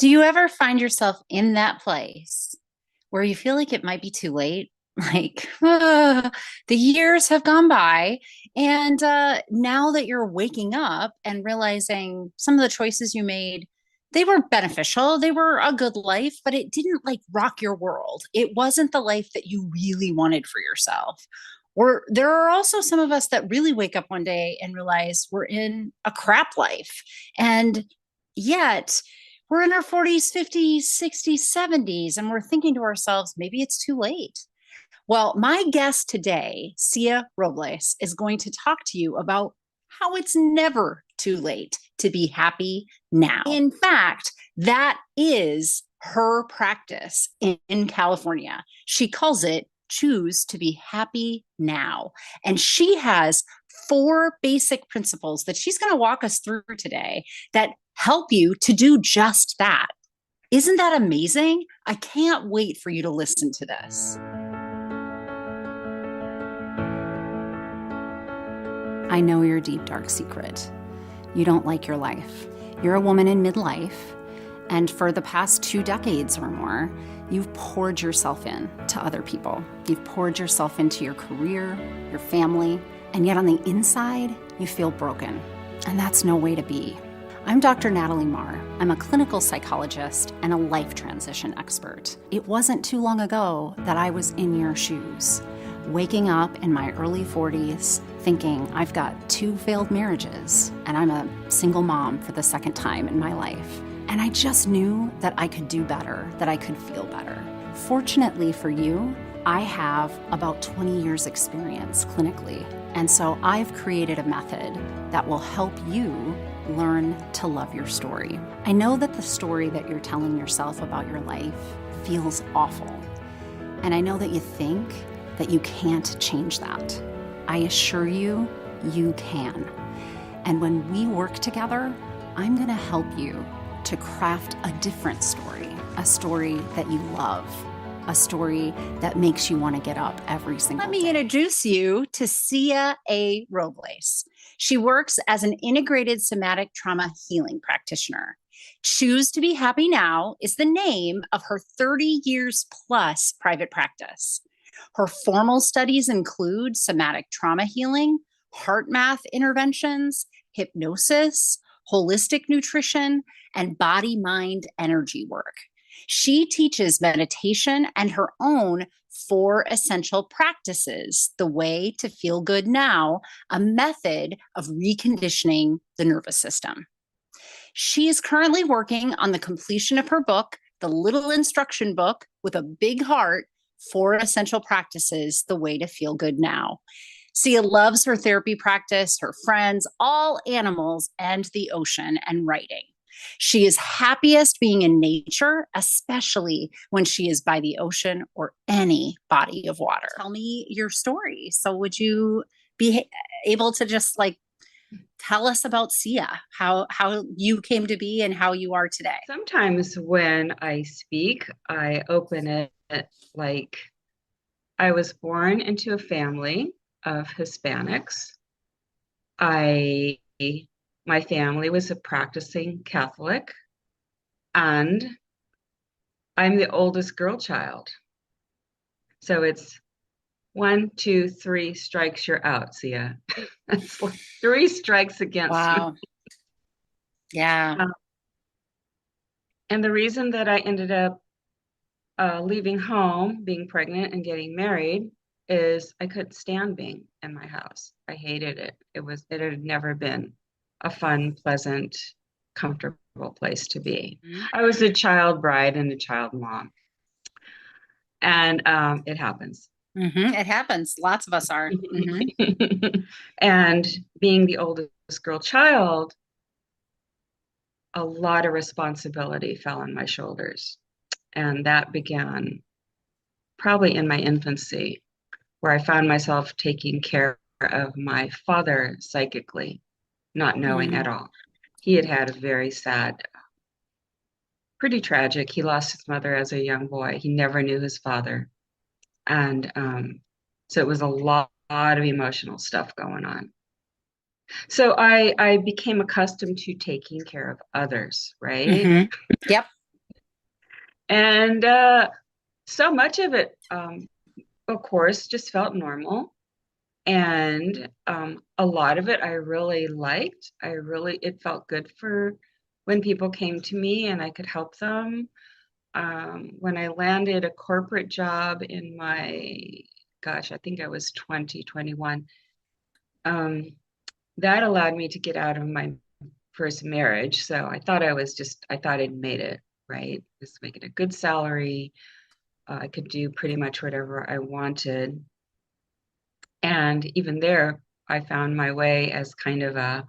Do you ever find yourself in that place where you feel like it might be too late? Like, the years have gone by, and now that you're waking up and realizing some of the choices you made, they were beneficial, they were a good life, but it didn't like rock your world. It wasn't the life that you really wanted for yourself. Or there are also some of us that really wake up one day and realize we're in a crap life. And yet, we're in our 40s, 50s, 60s, 70s, and we're thinking to ourselves, maybe it's too late. Well, my guest today, Sia Robles, is going to talk to you about how it's never too late to be happy now. In fact, that is her practice in California. She calls it choose to be happy now. And she has four basic principles that she's going to walk us through today that help you to do just that. Isn't that amazing? I can't wait for you to listen to this. I know your deep, dark secret. You don't like your life. You're a woman in midlife, and for the past 2 decades or more, you've poured yourself in to other people. You've poured yourself into your career, your family, and yet on the inside, you feel broken. And that's no way to be. I'm Dr. Natalie Marr. I'm a clinical psychologist and a life transition expert. It wasn't too long ago that I was in your shoes, waking up in my early 40s thinking I've got 2 failed marriages and I'm a single mom for the second time in my life. And I just knew that I could do better, that I could feel better. Fortunately for you, I have about 20 years experience clinically. And so I've created a method that will help you learn to love your story. I know that the story that you're telling yourself about your life feels awful. And I know that you think that you can't change that. I assure you, you can. And when we work together, I'm going to help you to craft a different story, a story that you love, a story that makes you want to get up every single day. Let me introduce you to Sia A. Robles. She works as an integrated somatic trauma healing practitioner. Choose to be Happy Now is the name of her 30 years plus private practice. Her formal studies include somatic trauma healing, heart math interventions, hypnosis, holistic nutrition, and body mind energy work. She teaches meditation and her own 4 essential practices, the way to feel good now, a method of reconditioning the nervous system. She is currently working on the completion of her book, The Little Instruction Book with a Big Heart, 4 Essential Practices, the way to feel good now. Sia loves her therapy practice, her friends, all animals, and the ocean and writing. She is happiest being in nature, especially when she is by the ocean or any body of water. Tell me your story. So would you be able to just like tell us about Sia, how you came to be and how you are today? Sometimes when I speak, I open it like I was born into a family of Hispanics. I My family was a practicing Catholic, and I'm the oldest girl child. So it's 1, 2, 3 strikes, you're out, Sia. It's like 3 strikes against me. Wow. Yeah. And the reason that I ended up leaving home, being pregnant and getting married is I couldn't stand being in my house. I hated it. It had never been a fun, pleasant, comfortable place to be. Mhm. I was a child bride and a child mom. And it happens. Mm-hmm. It happens. Lots of us are. Mm-hmm. And being the oldest girl child, a lot of responsibility fell on my shoulders. And that began probably in my infancy, where I found myself taking care of my father psychically, not knowing Mm-hmm. at all. He had had a very sad, pretty tragic. He lost his mother as a young boy. He never knew his father. And so it was a lot of emotional stuff going on. So I became accustomed to taking care of others, right? Mm-hmm. Yep. And so much of it, of course, just felt normal. And a lot of it I really liked. It felt good for when people came to me and I could help them. When I landed a corporate job in gosh, I think I was 2021, that allowed me to get out of my first marriage. So I thought I'd made it, right? Just making a good salary. I could do pretty much whatever I wanted. And even there, I found my way as kind of a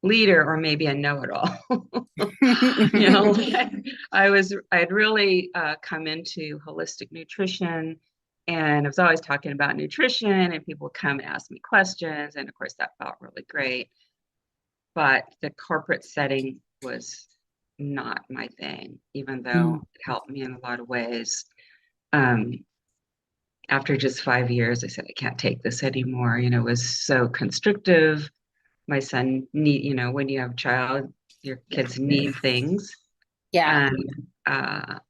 leader or maybe a know-it-all. You know, I'd really come into holistic nutrition and I was always talking about nutrition and people would come and ask me questions. And of course, that felt really great. But the corporate setting was not my thing, even Mm. though it helped me in a lot of ways. Um, After just 5 years, I said, I can't take this anymore. You know, it was so constrictive. My son when you have a child, your kids need things. Yeah. And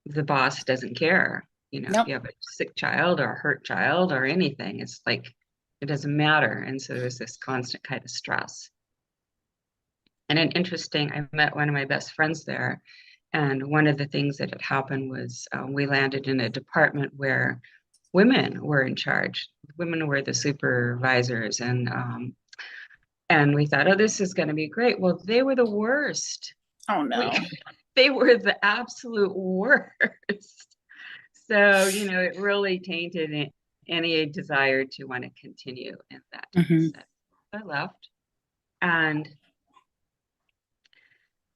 the boss doesn't care. You know, if Nope. you have a sick child or a hurt child or anything, it's like it doesn't matter. And so there's this constant kind of stress. And I met one of my best friends there. And one of the things that had happened was we landed in a department where women were in charge. Women were the supervisors, and we thought, oh, this is going to be great. Well, they were the worst. Oh We, no. they were the absolute worst. So, it really tainted any desire to want to continue in that type of Hmm. setting. I left, and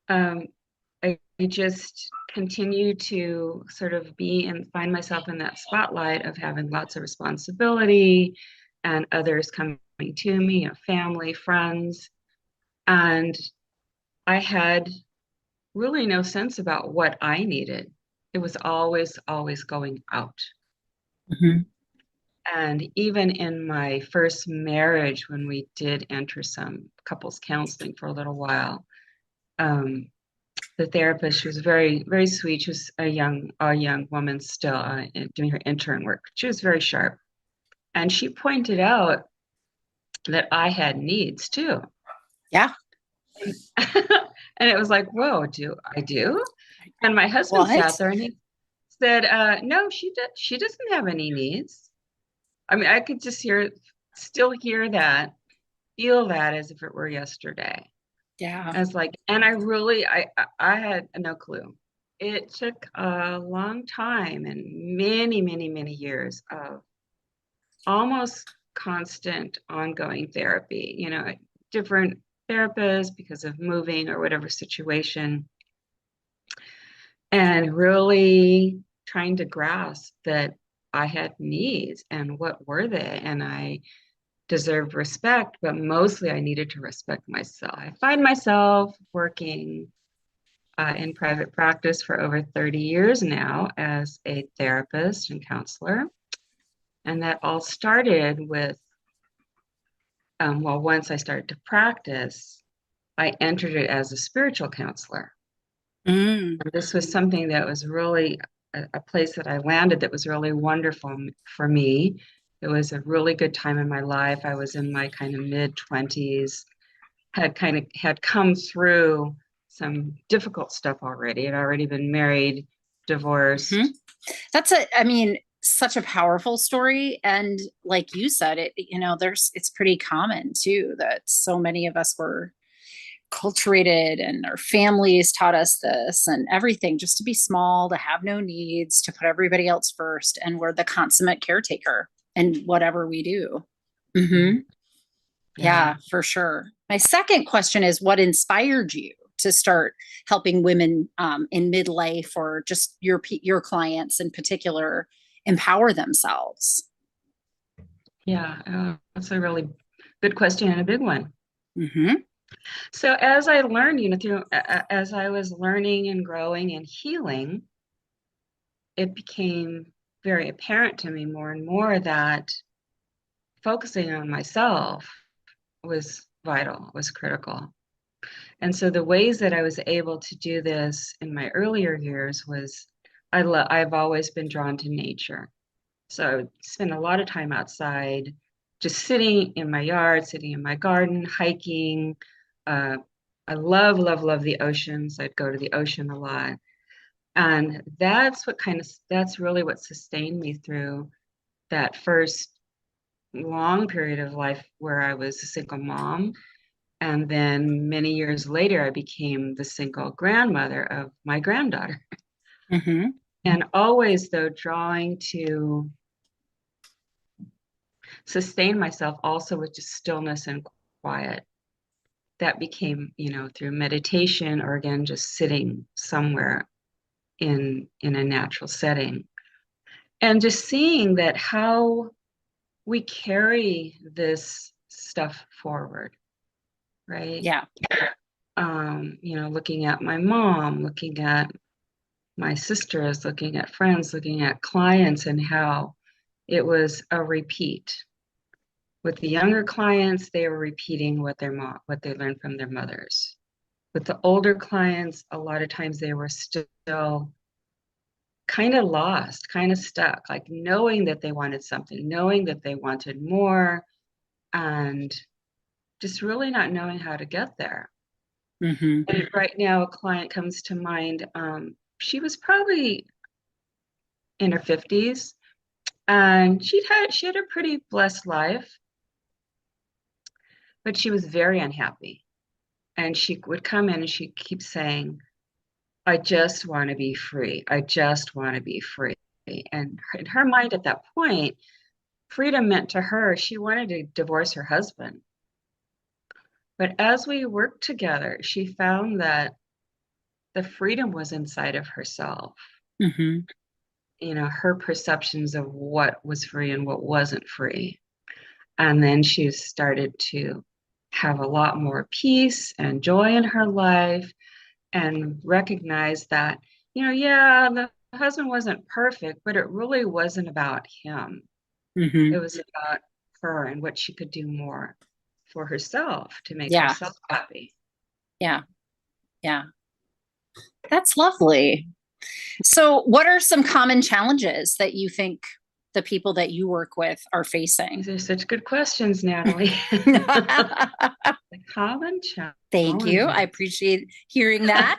um, I just continue to sort of be and find myself in that spotlight of having lots of responsibility and others coming to me, family, friends. And I had really no sense about what I needed. It was always, always going out. Hmm. And even in my first marriage, when we did enter some couples counseling for a little while, um, the therapist, she was very, very sweet. She was a young woman still doing her intern work. She was very sharp. And she pointed out that I had needs too. Yeah. And it was like, whoa, do I do? And my husband sat What? there and he said, no, she doesn't have any needs. I mean, I could just still hear that, feel that as if it were yesterday. Yeah. I was like, and I had no clue. It took a long time and many, many, many years of almost constant ongoing therapy, different therapists because of moving or whatever situation, and really trying to grasp that I had needs and what were they? And I deserved respect, but mostly I needed to respect myself. I find myself working in private practice for over 30 years now as a therapist and counselor. And that all started with, once I started to practice, I entered it as a spiritual counselor. Mm. And this was something that was really a place that I landed that was really wonderful for me. It was a really good time in my life. I was in my kind of mid 20s, had come through some difficult stuff already. I'd already been married, Hmm. divorced. I mean, such a powerful story. And like you said, it's pretty common too that so many of us were culturated and our families taught us this and everything just to be small, to have no needs, to put everybody else first. And we're the consummate caretaker in whatever we do. Hmm. Mhm. Yeah. Yeah, for sure. My second question is what inspired you to start helping women in midlife or just your clients in particular empower themselves? Yeah. That's a really good question and a big one. Hmm. So as I learned, as I was learning and growing and healing, it became very apparent to me more and more that focusing on myself was vital, was critical. And so the ways that I was able to do this in my earlier years was I've always been drawn to nature. So I spend a lot of time outside, just sitting in my yard, sitting in my garden, hiking. Uh, I love, love, love the oceans. I'd go to the ocean a lot. And that's really what sustained me through that first long period of life where I was a single mom. And then many years later, I became the single grandmother of my granddaughter. Mm-hmm. And always, though, drawing to sustain myself also with just stillness and quiet. That became, through meditation or again, just sitting somewhere in a natural setting. And just seeing that how we carry this stuff forward, right? Yeah. Looking at my mom, looking at my sisters, looking at friends, looking at clients, and how it was a repeat. With the younger clients, they were repeating what they learned from their mothers. With the older clients, a lot of times they were still kind of lost, kind of stuck, like knowing that they wanted something, knowing that they wanted more, and just really not knowing how to get there. Mm-hmm. And right now, a client comes to mind. She was probably in her 50s, and she had a pretty blessed life, but she was very unhappy. And she would come in and she keeps saying, I just want to be free. I just want to be free. And in her mind at that point, freedom meant to her, she wanted to divorce her husband. But as we worked together, she found that the freedom was inside of herself. Mm-hmm. Her perceptions of what was free and what wasn't free. And then she started to have a lot more peace and joy in her life and recognize that, yeah, the husband wasn't perfect, but it really wasn't about him. It Mm-hmm. was about her and what she could do more for herself to make Yeah. herself happy. Yeah. Yeah. That's lovely. So, what are some common challenges that you think the people that you work with are facing? These are such good questions, Natalie. The common Thank you. I challenges. appreciate hearing that.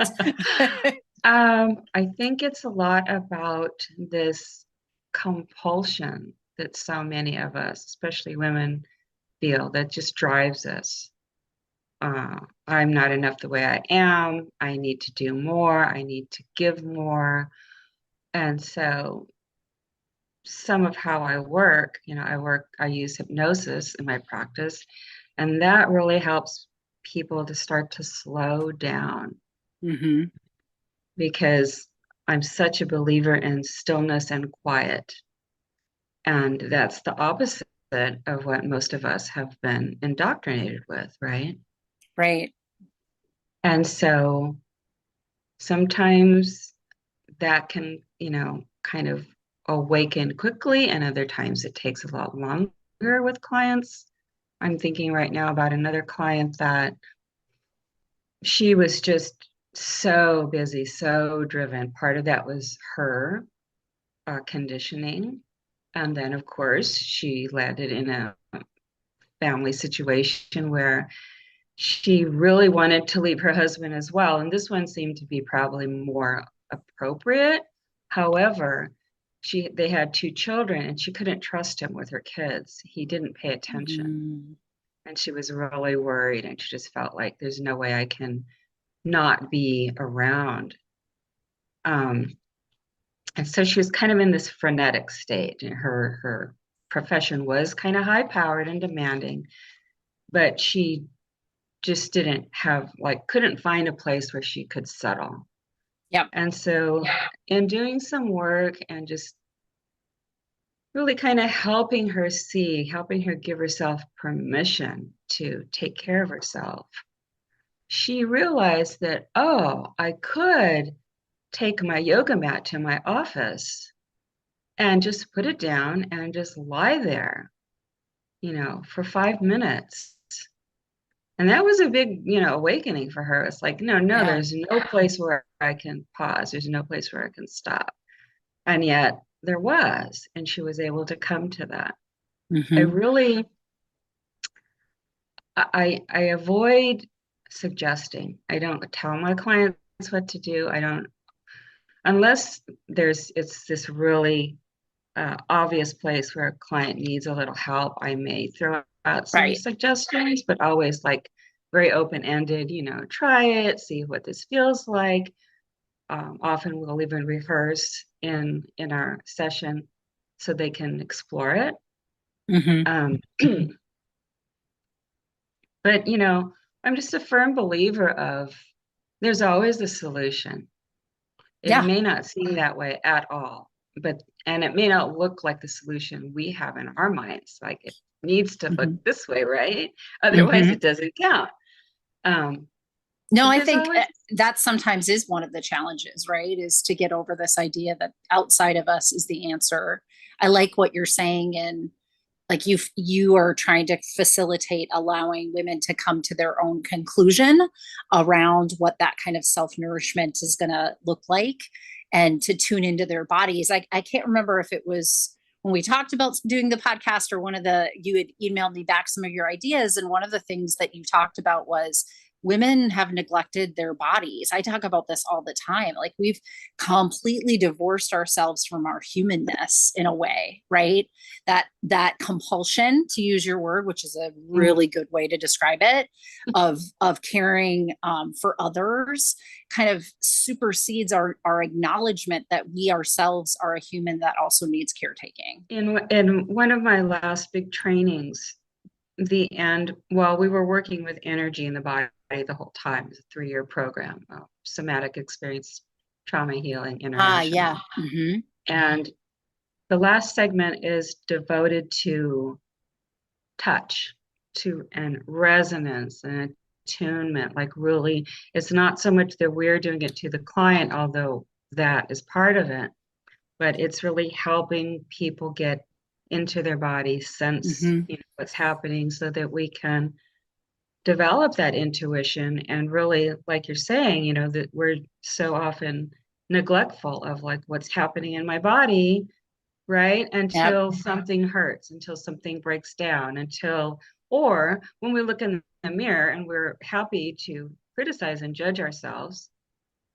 I think it's a lot about this compulsion that so many of us, especially women, feel that just drives us. I'm not enough the way I am. I need to do more. I need to give more. And so some of how I work, I use hypnosis in my practice, and that really helps people to start to slow down Mm-hmm. because I'm such a believer in stillness and quiet. And that's the opposite of what most of us have been indoctrinated with, right? Right. And so sometimes that can, kind of awaken quickly, and other times it takes a lot longer with clients. I'm thinking right now about another client that she was just so busy, so driven. Part of that was her conditioning. And then, of course, she landed in a family situation where she really wanted to leave her husband as well. And this one seemed to be probably more appropriate. However, they had two children and she couldn't trust him with her kids. He didn't pay attention. Mm-hmm. And she was really worried and she just felt like there's no way I can not be around. Um, and so she was kind of in this frenetic state. And her profession was kind of high powered and demanding, but she just didn't have couldn't find a place where she could settle. Yep. And so in doing some work and just really kind of helping her give herself permission to take care of herself, she realized that, oh, I could take my yoga mat to my office and just put it down and just lie there, for 5 minutes And that was a big, awakening for her. It's like, no, no, Yeah. there's no place where I can pause. There's no place where I can stop. And yet there was, and she was able to come to that. I Hmm. really, I avoid suggesting. I don't tell my clients what to do. I don't, unless it's this really obvious place where a client needs a little help, I may throw out some Right. suggestions, but always like very open-ended, try it, see what this feels like. Often we'll even rehearse in our session so they can explore it. Hmm. Um, but I'm just a firm believer of there's always a solution. It Yeah. may not seem that way at all, and it may not look like the solution we have in our minds. Like it needs to look Hmm. this way, right? Otherwise, Hmm. it doesn't count. Um, No, but I there's think always, that sometimes is one of the challenges, right? Is to get over this idea that outside of us is the answer. I like what you're saying, and like you are trying to facilitate allowing women to come to their own conclusion around what that kind of self-nourishment is going to look like, and to tune into their bodies. I can't remember if it was when we talked about doing the podcast or one of the you had emailed me back some of your ideas, and one of the things that you talked about was women have neglected their bodies. I talk about this all the time. Like we've completely divorced ourselves from our humanness in a way, right? That compulsion, to use your word, which is a mm, really good way to describe it, of caring for others, kind of supersedes our acknowledgement that we ourselves are a human that also needs caretaking. in one of my last big trainings, the end, well, we were working with energy in the body the whole time. It's a 3-year program, somatic experience, trauma healing, Ah, international. yeah. Mm-hmm. And the last segment is devoted to touch, to and resonance and attunement. Like really, it's not so much that we're doing it to the client, although that is part of it, but it's really helping people get into their body, sense, Mm-hmm. what's happening so that we can develop that intuition and really, like you're saying, that we're so often neglectful of like what's happening in my body, right? Yep. Until something hurts, until something breaks down, or when we look in the mirror and we're happy to criticize and judge ourselves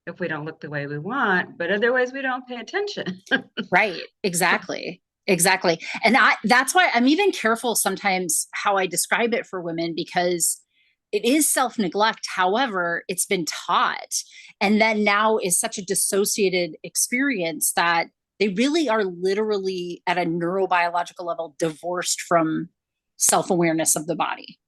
if we don't look the way we want, but otherwise we don't pay attention. Right. Exactly. Exactly. And that's why I'm even careful sometimes how I describe it for women, because it is self-neglect. However, it's been taught. And then now is such a dissociated experience that they really are literally at a neurobiological level divorced from self-awareness of the body.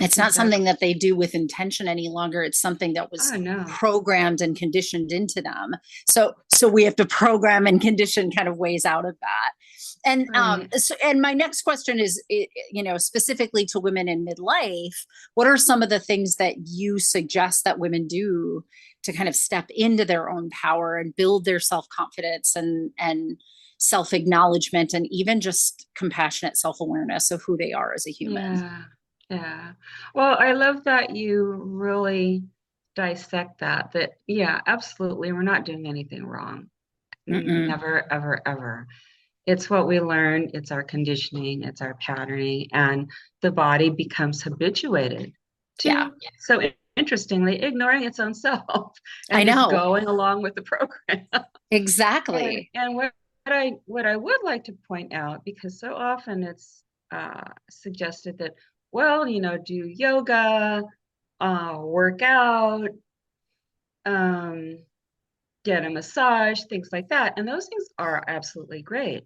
It's not something Exactly. that they do with intention any longer. It's something that was Oh no. programmed and conditioned into them. So we have to program and condition kind of ways out of that. And Right. and my next question is, specifically to women in midlife, what are some of the things that you suggest that women do to kind of step into their own power and build their self confidence and self acknowledgement, and even just compassionate self awareness of who they are as a human? Yeah. Yeah. Well, I love that you really dissect that, yeah, absolutely, we're not doing anything wrong. Mm-mm. Never, ever, ever. It's what we learn, it's our conditioning, it's our patterning, and the body becomes habituated Yeah, to, so interestingly, ignoring its own self I and just know. going along with the program. And Exactly. and what I would like to point out, because so often it's suggested that, well, do yoga, work out, um, get a massage, things like that, and those things are absolutely great.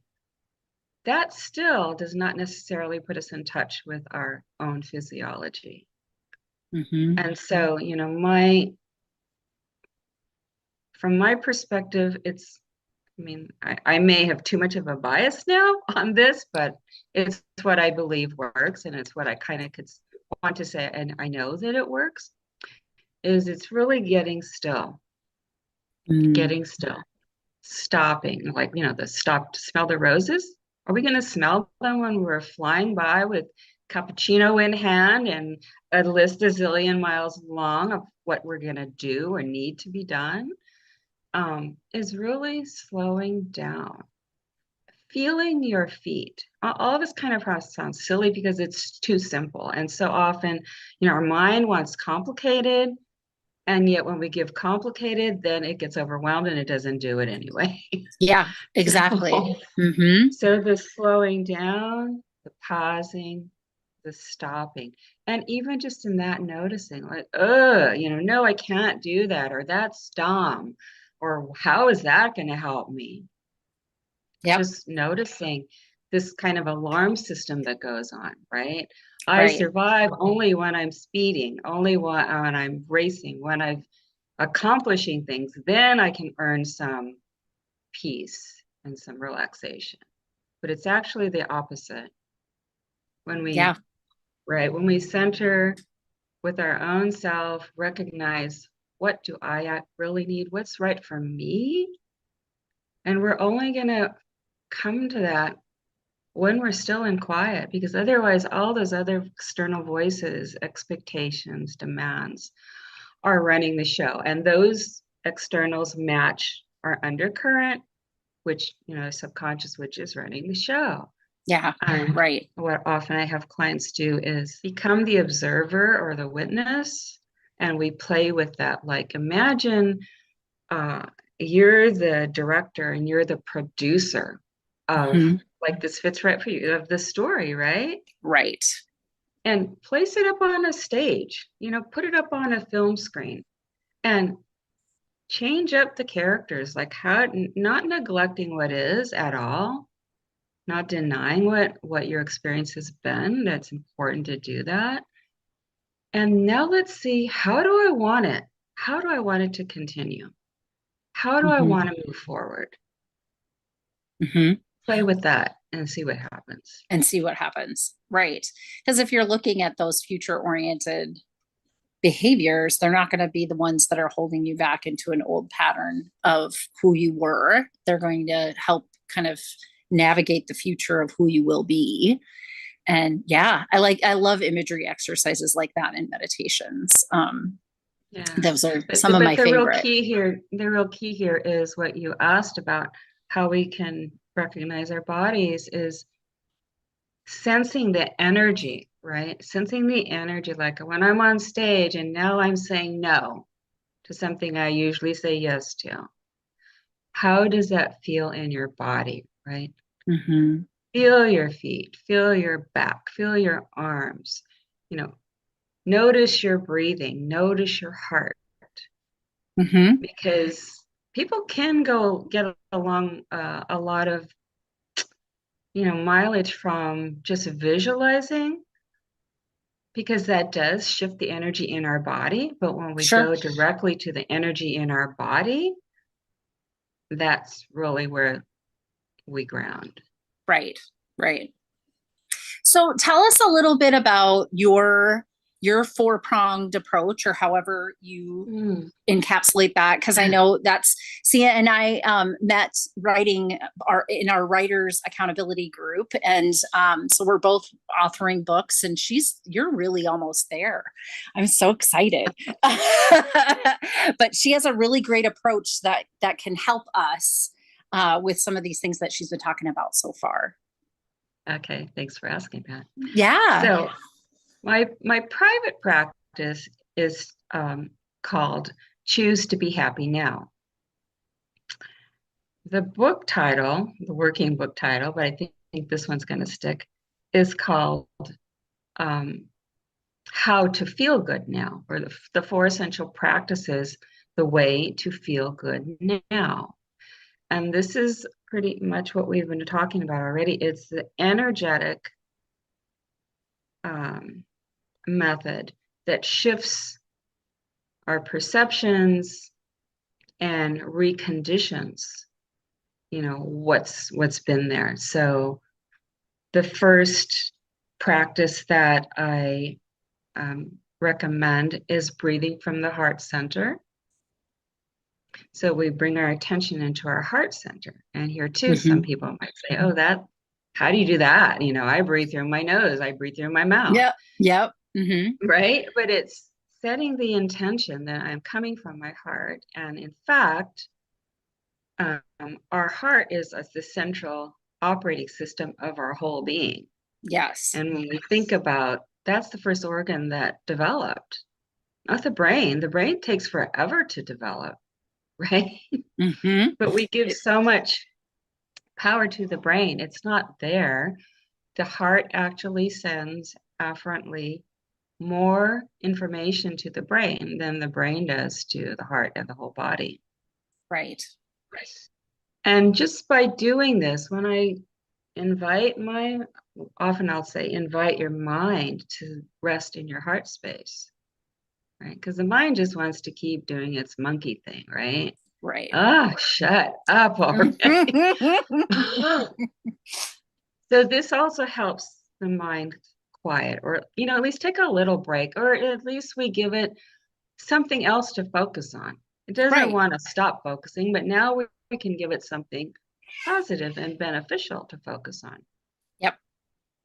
That still does not necessarily put us in touch with our own physiology. Mm-hmm. And so, my from my perspective, I mean, I may have too much of a bias now on this, but it's what I believe works, and it's what I kind of could want to say, and I know that it works, is it's really Mm. getting still, stopping, like, the stop to smell the roses. Are we going to smell them when we're flying by with cappuccino in hand and a list a zillion miles long of what we're going to do or need to be done, is really slowing down, feeling your feet. All this kind of process sounds silly because it's too simple. And so often, our mind wants complicated. And yet when we give complicated, then it gets overwhelmed and it doesn't do it anyway. Yeah, exactly. So, Mm-hmm. so the slowing down, the pausing, the stopping, and even just in that noticing, like, no, I can't do that, or that's dumb, or how is that going to help me? Yep. Just noticing this kind of alarm system that goes on, right? I Right. survive only when I'm speeding, only when I'm racing, when I'm accomplishing things, then I can earn some peace and some relaxation. But it's actually the opposite. When Yeah. we, right, when we center with our own self, recognize what do I really need? What's right for me? And we're only going to come to that when we're still in quiet, because otherwise, all those other external voices, expectations, demands are running the show. And those externals match our undercurrent, which, subconscious, which is running the show. Yeah. And Right. what often I have clients do is become the observer or the witness, and we play with that. Like, imagine uh, you're the director and you're the producer of, Mm-hmm. like, this fits right for you, of the story, right? Right. And place it up on a stage, put it up on a film screen and change up the characters, like how, not neglecting what is at all, not denying what your experience has been. That's important to do that. And now let's see, how do I want it? How do I want it to continue? How do I Mm-hmm. want to move forward? Mm-hmm. Play with that and see what happens. And see what happens. Right. Because if you're looking at those future oriented behaviors, they're not going to be the ones that are holding you back into an old pattern of who you were. They're going to help kind of navigate the future of who you will be. And yeah, I love imagery exercises like that in meditations. Yeah. Those are But some of but my the real favorite. key here, is what you asked about, how we can recognize our bodies, is sensing the energy, right? Sensing the energy, like when I'm on stage and now I'm saying no to something I usually say yes to. How does that feel in your body, right? Mm-hmm. Feel your feet, feel your back, feel your arms, you know, notice your breathing, notice your heart, Mm-hmm. because people can go get along a lot of, mileage from just visualizing, because that does shift the energy in our body. But when we Sure. go directly to the energy in our body, that's really where we ground. Right. Right. So tell us a little bit about your four-pronged approach, or however you Mm. encapsulate that, because I know that's Sia and I met writing in our writers accountability group, and so we're both authoring books, and you're really almost there. I'm so excited. But she has a really great approach that can help us with some of these things that she's been talking about so far. Okay, thanks for asking that. Yeah. So my private practice is called Choose to Be Happy Now. The book title, the working book title, but I think this one's going to stick, is called um, How to Feel Good Now, or the four essential practices, the way to feel good now. And this is pretty much what we've been talking about already. It's the energetic um, method that shifts our perceptions and reconditions, what's been there. So the first practice that I recommend is breathing from the heart center. So we bring our attention into our heart center. And here too, some Mm-hmm. people might say, oh, that how do you do that? I breathe through my nose, I breathe through my mouth, Yep. Yep. Mm-hmm. right? But it's setting the intention that I'm coming from my heart. And in fact, our heart is the central operating system of our whole being. Yes. And when we think about that's the first organ that developed, not the brain. The brain takes forever to develop, right? Mm-hmm. But we give so much power to the brain. It's not there. The heart actually sends afferently more information to the brain than the brain does to the heart and the whole body. Right. And just by doing this, when I often I'll say, invite your mind to rest in your heart space, right? Because the mind just wants to keep doing its monkey thing, right? Right. Ah, shut up already. So this also helps the mind quiet, or, at least take a little break, or at least we give it something else to focus on. It doesn't Right. want to stop focusing, but now we can give it something positive and beneficial to focus on. Yep.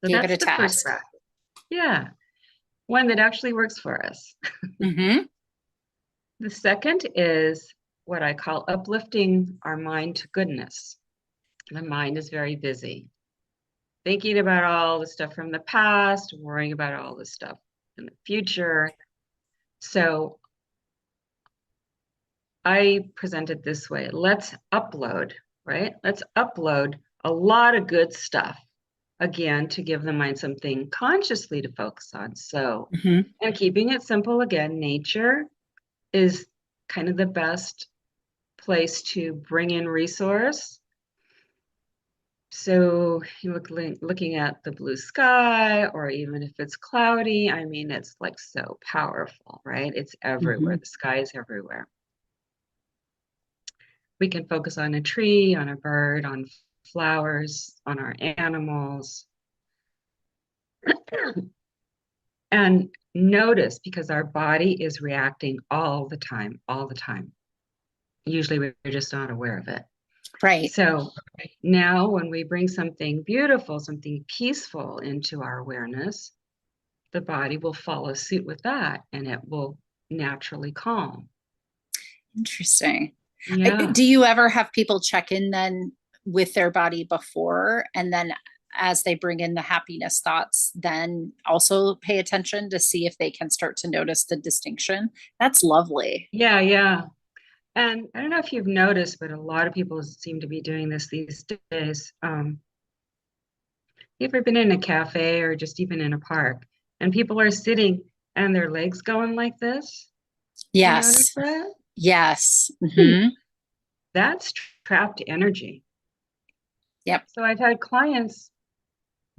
So Gave it that's a the first task. practice. Yeah, one that actually works for us. Mm-hmm. The second is what I call uplifting our mind to goodness. The mind is very busy, thinking about all the stuff from the past, worrying about all the stuff in the future. So I present it this way. Let's upload, right? Let's upload a lot of good stuff, again, to give the mind something consciously to focus on. So, Mm-hmm. and keeping it simple again, nature is kind of the best place to bring in resource. So looking at the blue sky, or even if it's cloudy, I mean, it's like so powerful, right? It's everywhere. Mm-hmm. The sky is everywhere. We can focus on a tree, on a bird, on flowers, on our animals, and notice, because our body is reacting all the time, all the time. Usually we're just not aware of it. Right. So now when we bring something beautiful, something peaceful into our awareness, the body will follow suit with that, and it will naturally calm. Interesting. Yeah. Do you ever have people check in then with their body before, and then as they bring in the happiness thoughts, then also pay attention to see if they can start to notice the distinction? That's lovely. Yeah, yeah. And I don't know if you've noticed, but a lot of people seem to be doing this these days. You ever been in a cafe or just even in a park, and people are sitting and their legs going like this? You notice Yes. that? Yes. Hmm. Mm-hmm. That's trapped energy. Yep. So I've had clients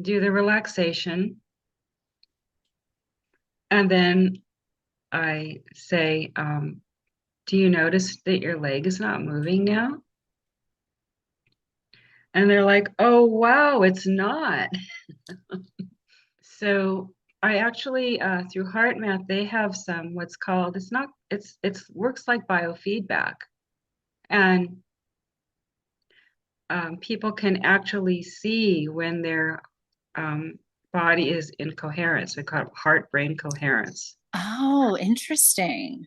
do the relaxation, and then I say, do you notice that your leg is not moving now? And they're like, oh, wow, it's not. So I actually, through HeartMath, they have some what's called, it's works like biofeedback. And people can actually see when their um, body is in coherence. We call it heart-brain coherence. Oh, interesting.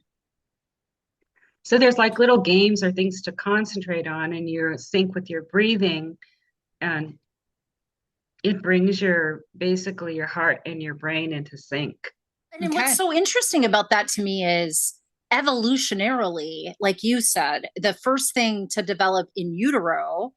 So there's like little games or things to concentrate on, and you're sync with your breathing, and it brings basically your heart and your brain into sync. And what's so interesting about that to me is evolutionarily, like you said, the first thing to develop in utero,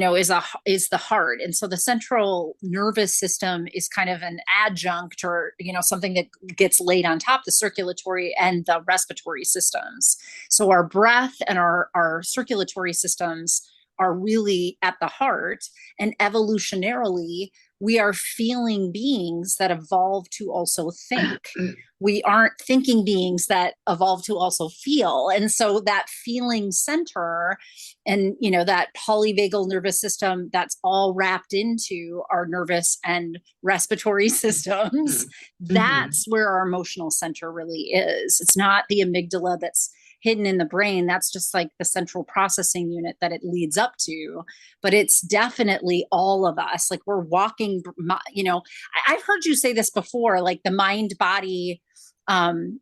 is the heart. And so the central nervous system is kind of an adjunct, or something that gets laid on top, the circulatory and the respiratory systems. So our breath and our circulatory systems are really at the heart. And evolutionarily, we are feeling beings that evolve to also think. We aren't thinking beings that evolve to also feel. And so that feeling center and that polyvagal nervous system, that's all wrapped into our nervous and respiratory systems. Mm-hmm. That's where our emotional center really is. It's not the amygdala that's hidden in the brain. That's just like the central processing unit that it leads up to. But it's definitely all of us. Like we're walking, I've heard you say this before, like the mind body um,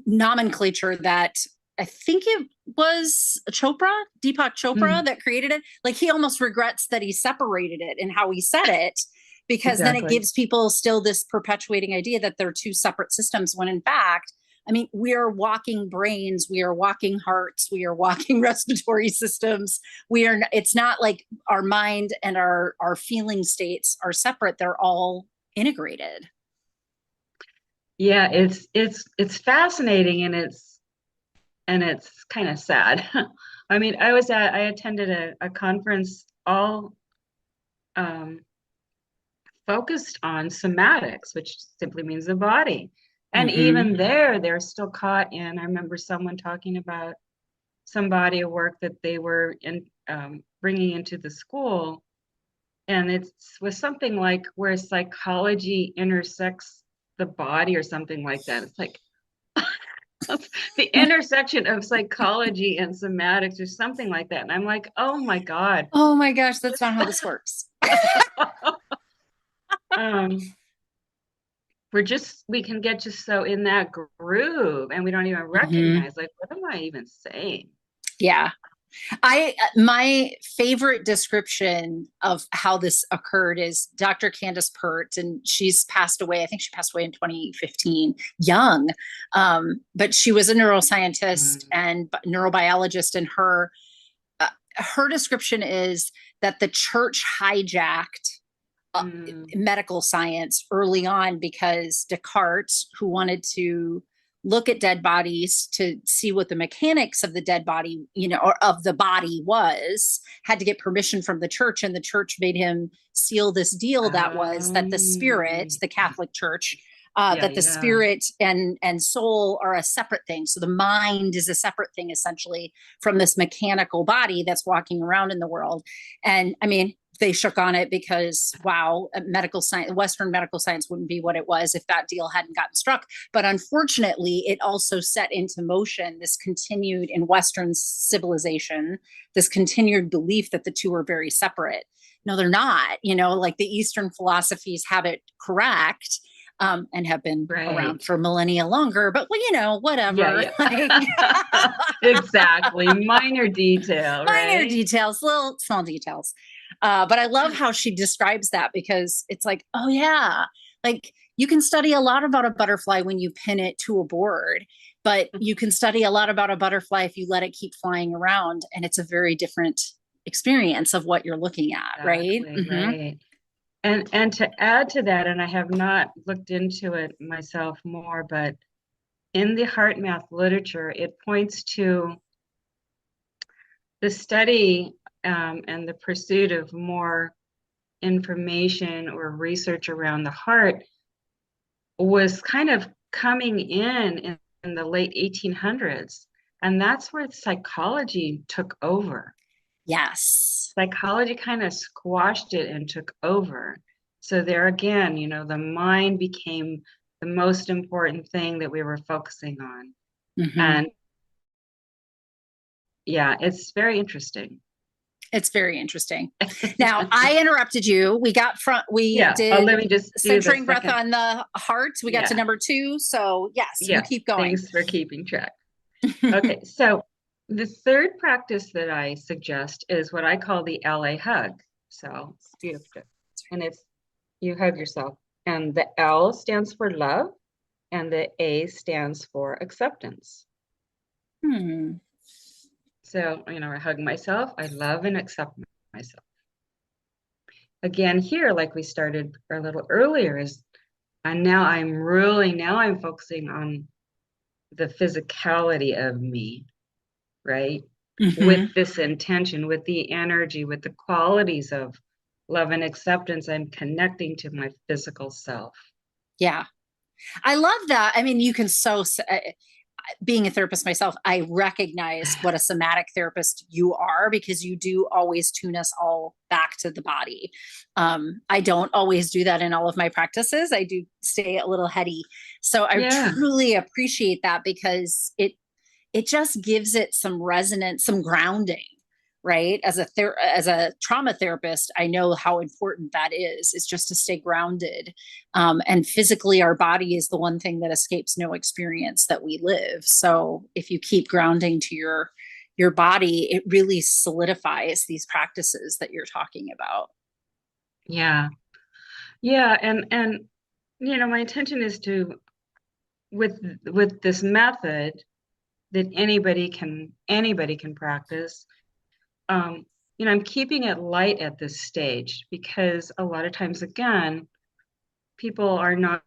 nomenclature that I think it was Deepak Chopra, Mm, that created it. Like he almost regrets that he separated it and how he said it, because then it exactly. gives people still this perpetuating idea that they're two separate systems, when in fact, I mean, we are walking brains, we are walking hearts, we are walking respiratory systems. It's not like our mind and our feeling states are separate. They're all integrated. Yeah, it's fascinating and it's kind of sad. I mean, I attended a conference all um, focused on somatics, which simply means the body. And Mm-hmm. even there, they're still caught in. I remember someone talking about some body of work that they were bringing into the school, and it was something like where psychology intersects the body or something like that. It's like the intersection of psychology and somatics or something like that. And I'm like, oh my God. Oh my gosh, that's not how this works. um, we can get just so in that groove and we don't even Mm-hmm. recognize, like, what am I even saying? Yeah. My favorite description of how this occurred is Dr. Candace Pert, and she's passed away. I think she passed away in 2015, young. But she was a neuroscientist Mm, and neurobiologist, and her description is that the church hijacked uh, mm, medical science early on, because Descartes, who wanted to look at dead bodies to see what the mechanics of the dead body, or of the body was, had to get permission from the church. And the church made him seal this deal that was that the spirit, um, the Catholic Church, yeah, that the yeah. spirit and soul are a separate thing. So the mind is a separate thing, essentially, from this mechanical body that's walking around in the world. And I mean, they shook on it because, wow, medical science, Western medical science wouldn't be what it was if that deal hadn't gotten struck. But unfortunately, it also set into motion this continued, in Western civilization, this continued belief that the two are very separate. No, they're not. Like the Eastern philosophies have it correct, and have been around Right. for millennia longer. But well, Yeah, whatever. Like yeah. Exactly. Minor detail, minor right? details, little small details. But I love how she describes that, because it's like, oh yeah, like you can study a lot about a butterfly when you pin it to a board, but you can study a lot about a butterfly if you let it keep flying around, and it's a very different experience of what you're looking at, right? Exactly, Mm-hmm. right. And to add to that, and I have not looked into it myself more, but in the heart math literature, it points to the study and the pursuit of more information or research around the heart was kind of coming in the late 1800s. And that's where psychology took over. Yes. Psychology kind of squashed it and took over. So there again, the mind became the most important thing that we were focusing on. Mm-hmm. And yeah, it's very interesting. It's very interesting. Now, I interrupted you. We Yeah, let did me just do the centering breath second. on the heart. We got to Yeah, number two. So, yes, you yeah. keep going. Thanks for keeping track. Okay, so the third practice that I suggest is what I call the LA hug. So it's beautiful. And it's you hug yourself. And the L stands for love, and the A stands for acceptance. Hmm. So, I hug myself, I love and accept myself. Again, here, like we started a little earlier, and now I'm focusing on the physicality of me, right? With Hmm. this intention, with the energy, with the qualities of love and acceptance, I'm connecting to my physical self. Yeah. I love that. I mean, you can being a therapist myself, I recognize what a somatic therapist you are, because you do always tune us all back to the body. I don't always do that in all of my practices. I do stay a little heady. So I Yeah. truly appreciate that, because it just gives it some resonance, some grounding, right? As a trauma therapist, I know how important that is just to stay grounded. And physically, our body is the one thing that escapes no experience that we live. So if you keep grounding to your body, it really solidifies these practices that you're talking about. Yeah. Yeah. And my intention is to, with this method that anybody can practice. Um, I'm keeping it light at this stage because a lot of times, again, people are not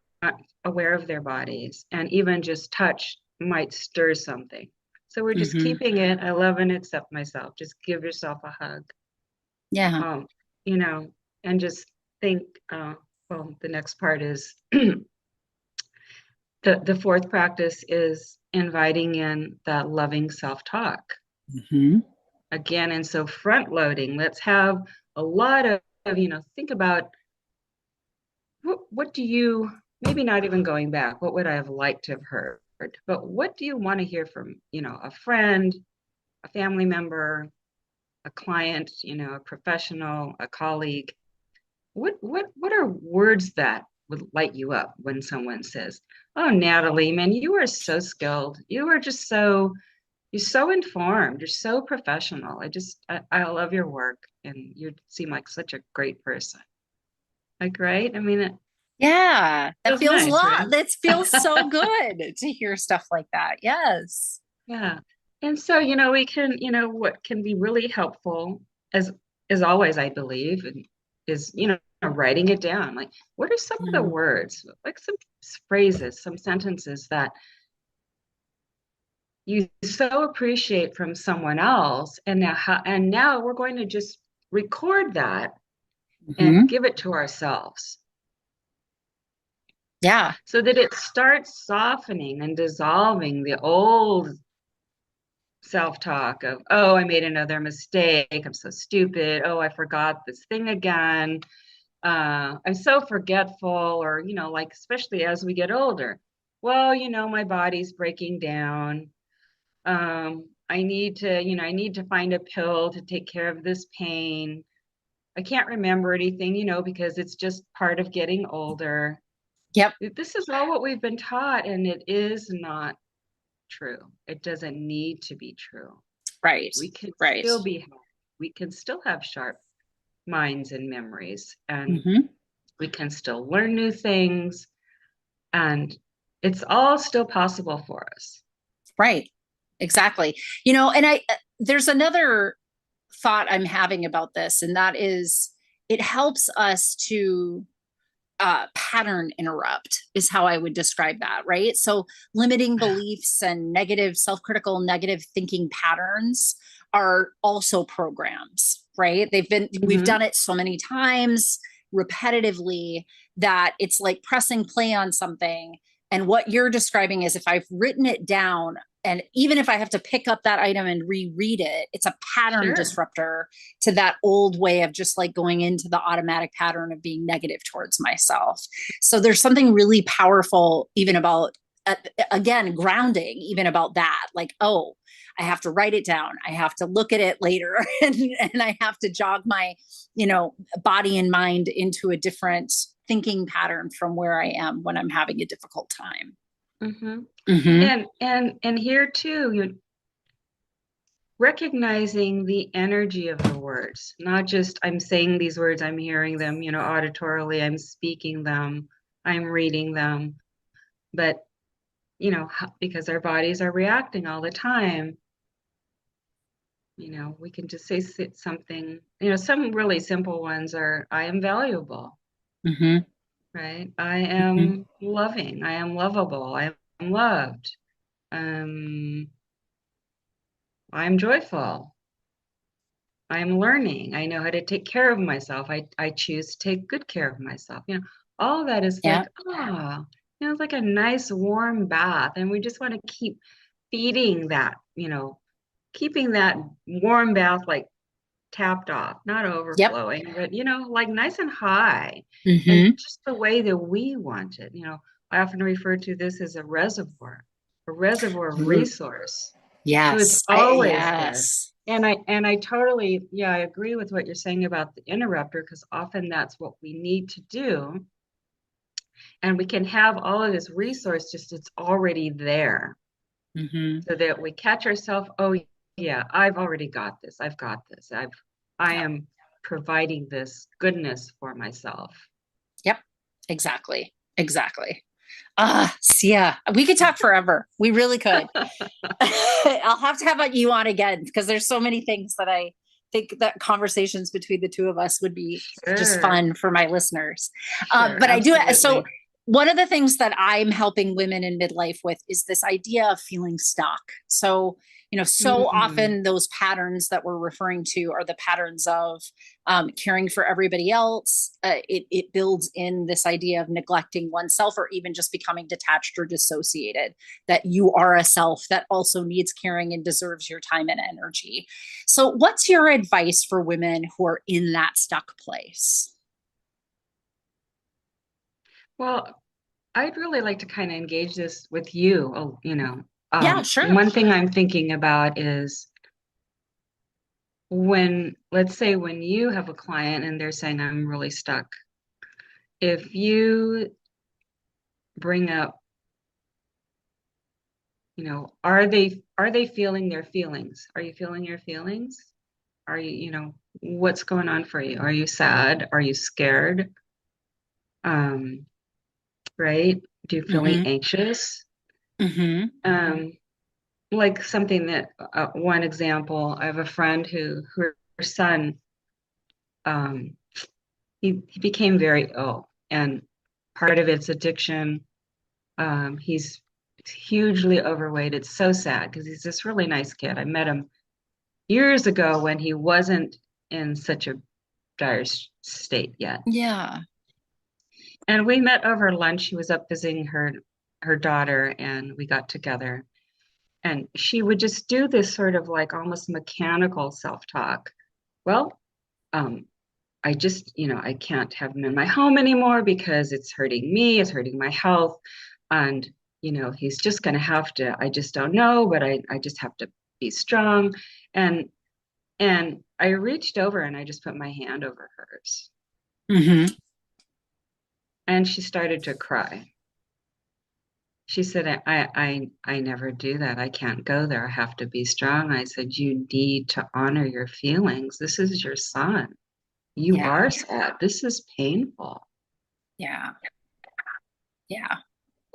aware of their bodies, and even just touch might stir something. So we're just Mm-hmm. keeping it. I love and accept myself. Just give yourself a hug. Yeah. Um, you know, and just think, well, the next part is the fourth practice is inviting in that loving self-talk Mm-hmm. again. And so front loading, let's have a lot of, think about what do you, maybe not even going back, what would I have liked to have heard? But what do you want to hear from, a friend, a family member, a client, a professional, a colleague? What are words that would light you up when someone says, "Oh, Natalie, man, you are so skilled. You are just you're so informed. You're so professional. I love your work, and you seem like such a great person." Like, right? I mean, it Yeah, that feels feels a nice, lot. right? That feels so good to hear stuff like that. Yes. Yeah. And so, we can, what can be really helpful as always, I believe, and is, writing it down. Like, what are some of the Mm. words, like some phrases, some sentences that you so appreciate from someone else, and now we're going to just record that and Mhm. give it to ourselves Yeah. so that it starts softening and dissolving the old self-talk of, oh, I made another mistake, I'm so stupid, oh, I forgot this thing again, I'm so forgetful, or like, especially as we get older, well, my body's breaking down, I need to find a pill to take care of this pain, I can't remember anything, because it's just part of getting older. Yep. This is all what we've been taught, and it is not true. It doesn't need to be true. Right. We can Right. still be happy. We can still have sharp minds and memories, and Hmm. we can still learn new things, and it's all still possible for us. Right. Exactly. And there's another thought I'm having about this, and that is it helps us to pattern interrupt, is how I would describe that, right? So limiting beliefs and negative, self-critical, negative thinking patterns are also programs, right? We've Mm-hmm. done it so many times repetitively that it's like pressing play on something. And what you're describing is if I've written it down, and even if I have to pick up that item and reread it, it's a pattern Sure. disruptor to that old way of just like going into the automatic pattern of being negative towards myself. So there's something really powerful even about, again, grounding, even about that. Like, oh, I have to write it down. I have to look at it later, and I have to jog my, body and mind into a different thinking pattern from where I am when I'm having a difficult time. Mm-hmm. Mm-hmm. And here too, you recognizing the energy of the words, not just I'm saying these words, I'm hearing them, auditorily, I'm speaking them, I'm reading them, but because our bodies are reacting all the time, we can just say something, some really simple ones are, I am valuable, Mm-hmm. right? I Mm-hmm. am loving, I am lovable, I am loved, um, I'm joyful, I'm learning. I know how to take care of myself. I choose to take good care of myself. All of that is Yeah. like, it's like a nice warm bath. And we just want to keep feeding that, keeping that warm bath like tapped off, not Yep. overflowing, but like nice and high, and Mm-hmm. just the way that we want it. I often refer to this as a reservoir of resource. So it's Yes. always there. Yes. And I totally, yeah, I agree with what you're saying about the interrupter, because often that's what we need to do. And we can have all of this resource, just it's already there, Mm-hmm. so that we catch ourselves, oh yeah, I've already got this. I've got this. I Yep. am providing this goodness for myself. Yep. Exactly. Exactly. Yeah, we could talk forever. We really could. I'll have to have you on again because there's so many things that I think that conversations between the two of us would be just Sure, fun for my listeners. sure, But I do. So absolutely. one of the things that I'm helping women in midlife with is this idea of feeling stuck. So, so Mm, often those patterns that we're referring to are the patterns of caring for everybody else. It builds in this idea of neglecting oneself or even just becoming detached or dissociated, that you are a self that also needs caring and deserves your time and energy. So, what's your advice for women who are in that stuck place? well, I'd really like to kind of engage this with you. Yeah, sure. One thing I'm thinking about is when, let's say, when you have a client and they're saying, I'm really stuck, if you bring up, are they feeling their feelings? Are you feeling your feelings? Are you, what's going on for you? Are you sad? Are you scared? Um, right? Do you feeling Mm-hmm. anxious? Mm-hmm. Um, like something that one example, I have a friend who her son, um, he became very ill, and part of it's addiction. He's hugely overweight. It's so sad because he's this really nice kid. I met him years ago when he wasn't in such a dire state yet. Yeah. And we met over lunch. She was up visiting her daughter, and we got together. And she would just do this sort of like almost mechanical self-talk. Well, um, I just, I can't have him in my home anymore because it's hurting me, it's hurting my health. And, he's just going to have to, I just don't know, but I just have to be strong. And, and I reached over and I just put my hand over hers, Mm-hmm. and she started to cry. She said, I never do that. I can't go there. I have to be strong. I said, you need to honor your feelings. This is your son. You Yeah. are sad. This is painful. Yeah. Yeah.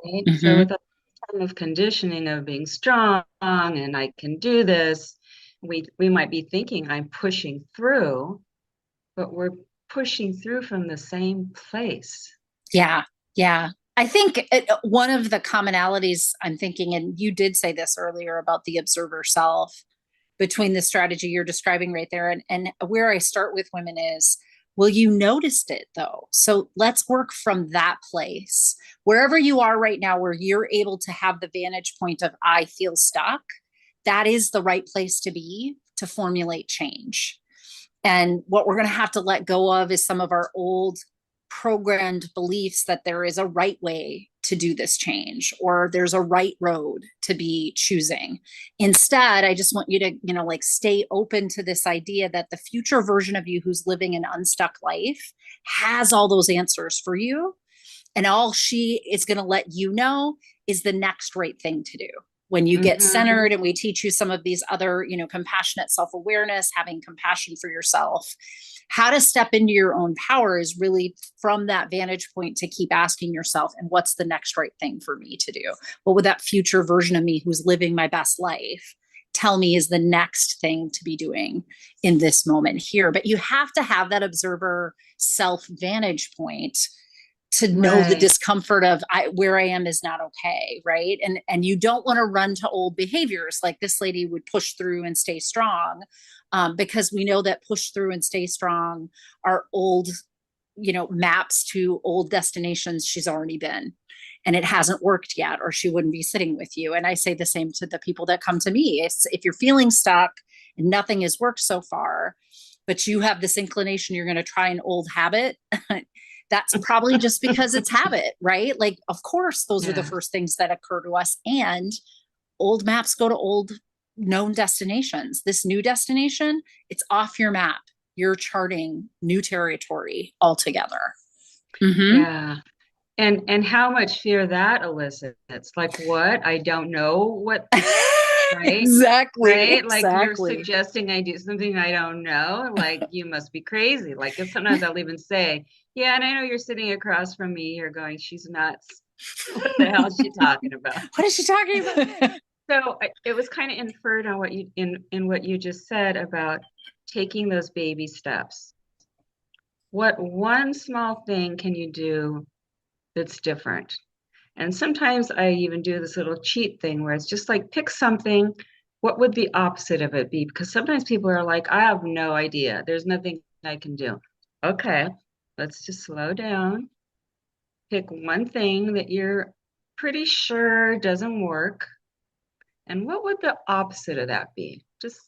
Right? So Mm-hmm. with a time of conditioning of being strong and I can do this, we might be thinking I'm pushing through, but we're pushing through from the same place. Yeah. Yeah. I think one of the commonalities I'm thinking, and you did say this earlier about the observer self, between the strategy you're describing right there and where I start with women is, well, you noticed it though. So let's work from that place. Wherever you are right now, where you're able to have the vantage point of, I feel stuck, that is the right place to be to formulate change. And what we're going to have to let go of is some of our old programmed beliefs that there is a right way to do this change or there's a right road to be choosing. Instead, I just want you to, like stay open to this idea that the future version of you who's living an unstuck life has all those answers for you. And all she is going to let you know is the next right thing to do. When you get Mm-hmm. centered and we teach you some of these other, compassionate self-awareness, having compassion for yourself, how to step into your own power is really from that vantage point to keep asking yourself, and what's the next right thing for me to do? What would that future version of me who's living my best life tell me is the next thing to be doing in this moment here? But you have to have that observer self vantage point to know the Right. discomfort of where I am is not okay, right? And you don't want to run to old behaviors like this lady would push through and stay strong, because we know that push through and stay strong are old maps to old destinations she's already been, and it hasn't worked yet, or she wouldn't be sitting with you. And I say the same to the people that come to me. If you're feeling stuck and nothing has worked so far, but you have this inclination you're going to try an old habit, that's probably just because it's habit, right? Like, of course, those are the Yeah. first things that occur to us. And old maps go to old known destinations. This new destination, it's off your map. You're charting new territory altogether. Mm-hmm. Yeah. And how much fear that elicits. Like what? I don't know what, right? Exactly. Right? Like you're Exactly. suggesting I do something I don't know. Like you must be crazy. Like if sometimes I'll even say, yeah, and I know you're sitting across from me, you're going, she's nuts. What the hell is she talking about? What is she talking about? So it was kind of inferred on what you in what you just said about taking those baby steps. What one small thing can you do that's different? And sometimes I even do this little cheat thing where it's just like pick something. What would the opposite of it be? Because sometimes people are like, I have no idea. There's nothing I can do. Okay, let's just slow down. Pick one thing that you're pretty sure doesn't work. And what would the opposite of that be? Just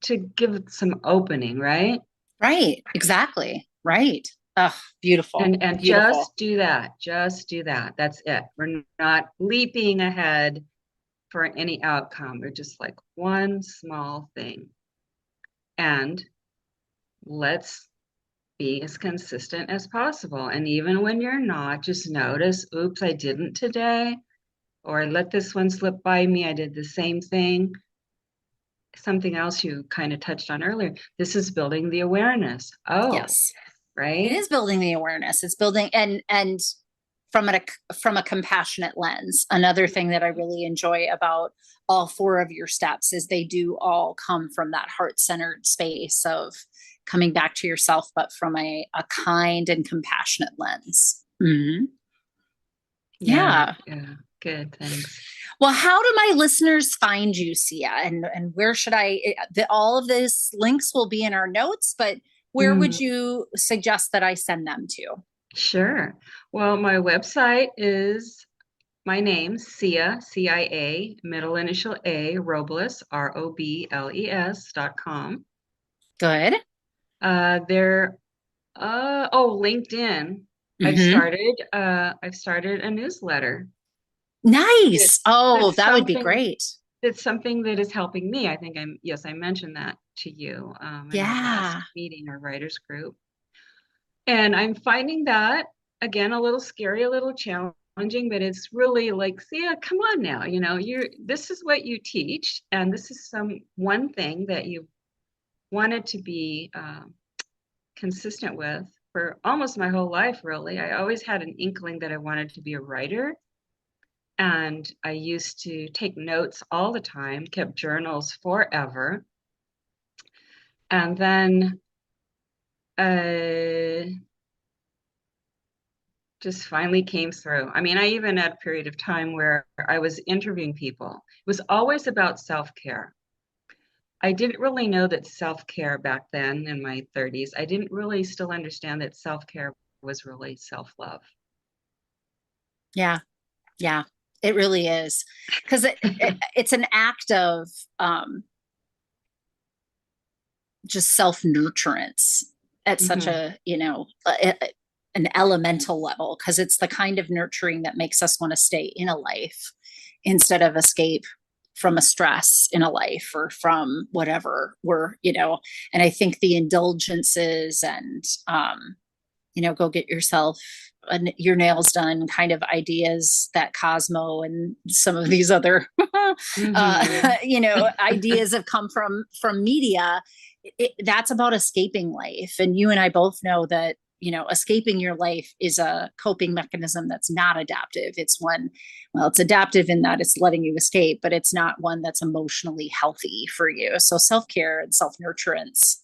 to give it some opening, right? Right. Exactly. Right. Oh, beautiful. And Beautiful. just do that. Just do that. That's it. We're not leaping ahead for any outcome. We're just like one small thing. And let's be as consistent as possible. And even when you're not, just notice, oops, I didn't today, or let this one slip by me. I did the same thing. Something else you kind of touched on earlier. This is building the awareness. Oh, Yes. It right? is building the awareness. It's building and from a compassionate lens. Another thing that I really enjoy about all four of your steps is they do all come from that heart-centered space of coming back to yourself, but from a kind and compassionate lens. Mm-hmm. Yeah, Yeah. yeah. Good, thanks. Well, how do my listeners find you, Sia? And where should all of this links will be in our notes, but where would Mhm. you suggest that I send them to? Sure. Well, my website is my name, Cia, CIA, middle initial A, Robles, Robles.com. Good. There, LinkedIn. Mm-hmm. I've started a newsletter. Nice. That's Oh, that's that would be something great. that's something that is helping me. I think yes, I mentioned that to you in our last Yeah. meeting, our writers group. And I'm finding that again a little scary, a little challenging, but it's really like, see, come on now, this is what you teach, and this is some one thing that you wanted to be consistent with for almost my whole life, really. I always had an inkling that I wanted to be a writer. And I used to take notes all the time, kept journals forever. And then just finally came through. I mean, I even had a period of time where I was interviewing people. It was always about self-care. I didn't really know that self-care back then in my 30s, I didn't really still understand that self-care was really self-love. Yeah. Yeah. It really is. Because it's an act of just self-nurturance at such Hmm. an elemental level, because it's the kind of nurturing that makes us want to stay in a life instead of escape from a stress in a life or from whatever and I think the indulgences and go get yourself your nails done kind of ideas that Cosmo and some of these other Hmm. ideas have come from media. That's about escaping life, and you and I both know that escaping your life is a coping mechanism that's not adaptive. It's adaptive in that it's letting you escape, but it's not one that's emotionally healthy for you. So self-care and self-nurturance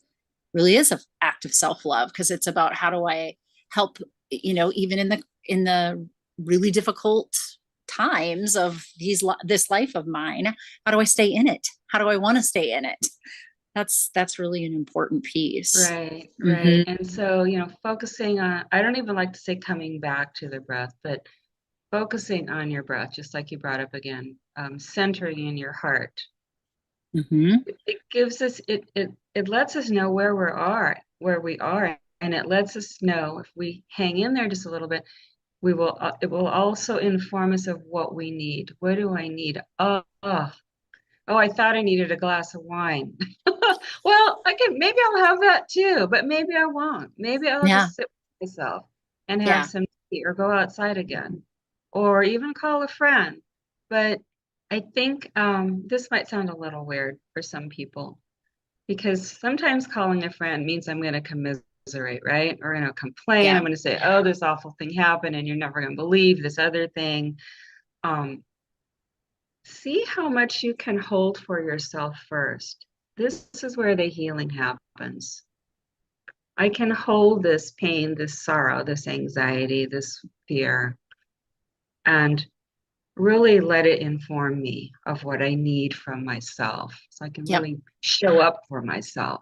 really is an act of self-love, because it's about how do I help, even in the really difficult times of this life of mine, how do I stay in it? How do I want to stay in it? That's really an important piece. Right, Mm-hmm. right. And so, focusing on, I don't even like to say coming back to the breath, but focusing on your breath, just like you brought up again, centering in your heart. Mm-hmm. It gives us, it lets us know where we are, and it lets us know if we hang in there just a little bit, it will also inform us of what we need. What do I need? Oh, I thought I needed a glass of wine. Well, maybe I'll have that too, but maybe I won't. Maybe I'll Yeah. just sit with myself and have Yeah. some tea or go outside again or even call a friend. But I think this might sound a little weird for some people because sometimes calling a friend means I'm going to commiserate, right? Or complain. Yeah. I'm going to say, oh, this awful thing happened and you're never going to believe this other thing. Um, See how much you can hold for yourself first. This is where the healing happens. I can hold this pain, this sorrow, this anxiety, this fear, and really let it inform me of what I need from myself. So I can Yep. really show up for myself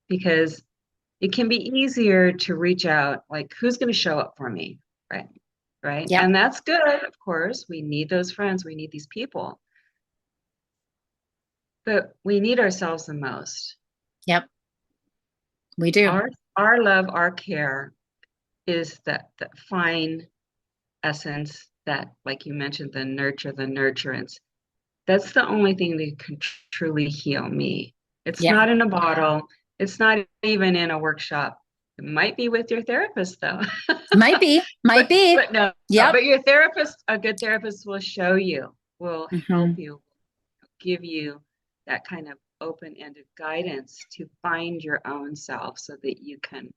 because it can be easier to reach out, like, who's going to show up for me? Right. Right. Yep. And that's good. Of course, we need those friends. We need these people. But we need ourselves the most. Yep. We do. Our love, our care is that fine essence that, like you mentioned, the nurture, the nurturance. That's the only thing that can truly heal me. It's Yeah. not in a bottle. It's not even in a workshop. It might be with your therapist, though. Might be. But no. Yep. But your therapist, a good therapist, will show you, will help Mm-hmm. you, give you that kind of open-ended guidance to find your own self so that you can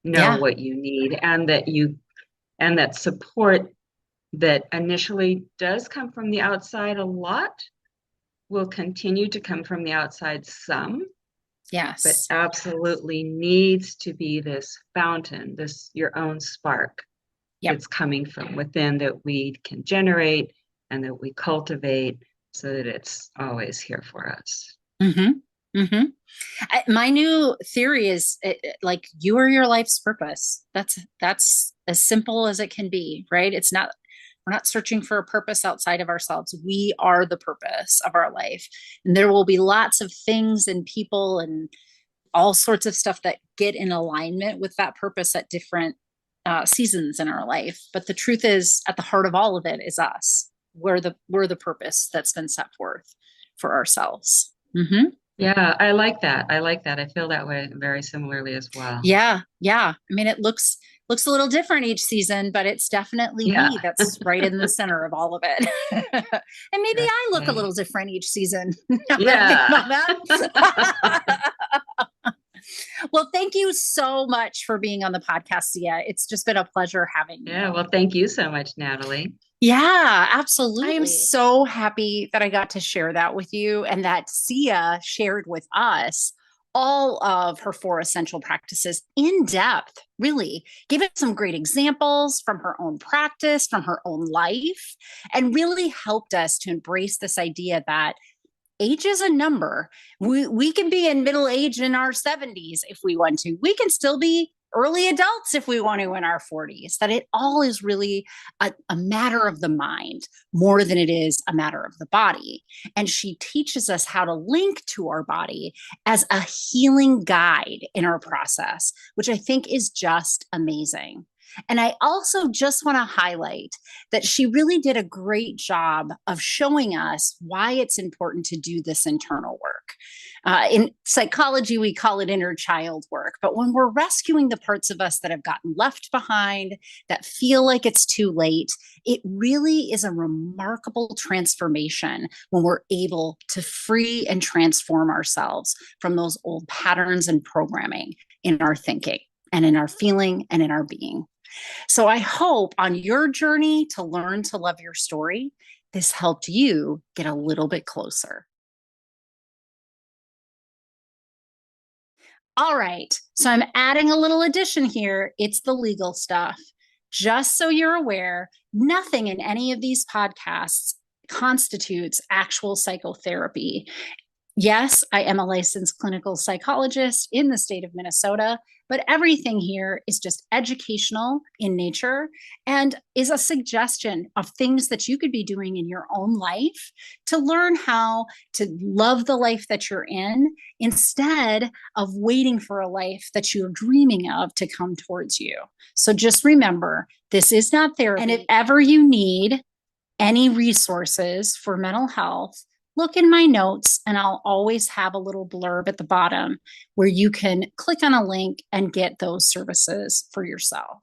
know Yeah. what you need and that support that initially does come from the outside a lot will continue to come from the outside some, but Yes. absolutely needs to be this fountain, this your own spark Yep. that's coming from within that we can generate and that we cultivate so that it's always here for us. Mm-hmm. Mm-hmm. My new theory is like you are your life's purpose. That's as simple as it can be, right? We're not searching for a purpose outside of ourselves. We are the purpose of our life. And there will be lots of things and people and all sorts of stuff that get in alignment with that purpose at different seasons in our life. But the truth is, at the heart of all of it is us. We're the purpose that's been set forth for ourselves. Mm-hmm. Yeah, I like that. I like that. I feel that way very similarly as well. Yeah, yeah. I mean, it looks a little different each season, but it's definitely Yeah. me that's right in the center of all of it. And maybe I look a little different each season. Now that I think about that. Well, thank you so much for being on the podcast, Sia. It's just been a pleasure having you. Yeah, well, thank you so much, Natalie. Yeah, absolutely. I am so happy that I got to share that with you and that Sia shared with us all of her 4 essential practices in depth, really gave us some great examples from her own practice, from her own life, and really helped us to embrace this idea that age is a number. We can be in middle age in our 70s if we want to. We can still be early adults if we want to in our 40s. That it all is really a matter of the mind more than it is a matter of the body. And she teaches us how to link to our body as a healing guide in our process, which I think is just amazing. And I also just want to highlight that she really did a great job of showing us why it's important to do this internal work. In psychology, we call it inner child work. But when we're rescuing the parts of us that have gotten left behind, that feel like it's too late, it really is a remarkable transformation when we're able to free and transform ourselves from those old patterns and programming in our thinking and in our feeling and in our being. So I hope on your journey to learn to love your story, this helped you get a little bit closer. All right. So I'm adding a little addition here. It's the legal stuff. Just so you're aware, nothing in any of these podcasts constitutes actual psychotherapy. Yes, I am a licensed clinical psychologist in the state of Minnesota, but everything here is just educational in nature and is a suggestion of things that you could be doing in your own life to learn how to love the life that you're in instead of waiting for a life that you're dreaming of to come towards you. So just remember, this is not therapy. And if ever you need any resources for mental health, look in my notes and I'll always have a little blurb at the bottom where you can click on a link and get those services for yourself.